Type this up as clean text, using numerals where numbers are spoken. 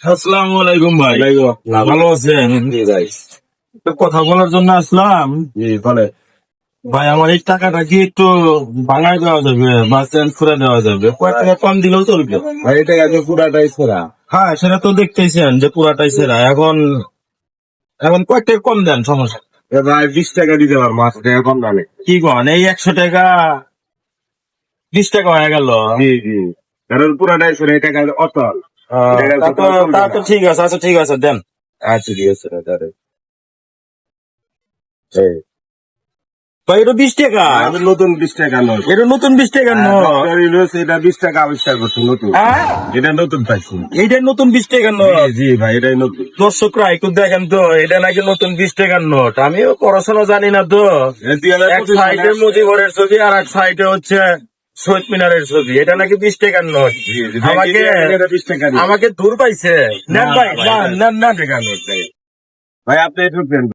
আসসালামু আলাইকুম ভাই। ভালো আছেন? জি ভাই। তো কথা বলার জন্য আসলাম। জি বলে। ভাই আমার এই টাকাটা কি একটু ভাঙায় দেওয়া যাবে বা চেঞ্জ করে দেওয়া যাবে? কয়েক টাকা কম দিলেও চলবে। ভাই এটা আগে পুরাটাই ছেঁড়া। হ্যাঁ, সেটা তো দেখতেইছেন যে পুরাটাই সেরা। এখন এখন কয়েক টাকা কম দেন, সমস্যা নেই। এ ভাই 20 টাকা দিতে পারবো, 8 টাকা কম দামে। কি কন, এই 100 টাকা 20 টাকা হয়ে গেল। জি জি, কারণ পুরাটাই ছেঁড়া, এটা কাজ অতল। তা তো ঠিক আছে। আচ্ছা ঠিক আছে, দেন। আচ্ছা ঠিক আছে দাদা। ভাই এটা 20 টাকা, আমি নতুন 20 টাকা নোট। এটা নতুন 20 টাকার নোট। এটা 20 টাকা আবিষ্কার করছি নতুন। হ্যাঁ, এটা নতুন পাইছি। এইটা নতুন 20 টাকার নোট। জি ভাই, এটাই নতুন। দর্শকরা একটু দেখেন তো, এটা নাকি নতুন 20 টাকার নোট। আমিও পড়াশোনা জানি না তো। এক সাইডে মুজিবরের ছবি আর এক সাইডে হচ্ছে শহীদ মিনারের ছবি। এটা নাকি 20 টাকার নোট। আমাকে 20 টাকা আমাকে দূর পাইছে। নেন ভাই, নেন নেন নেন। ভাই আপনি একটু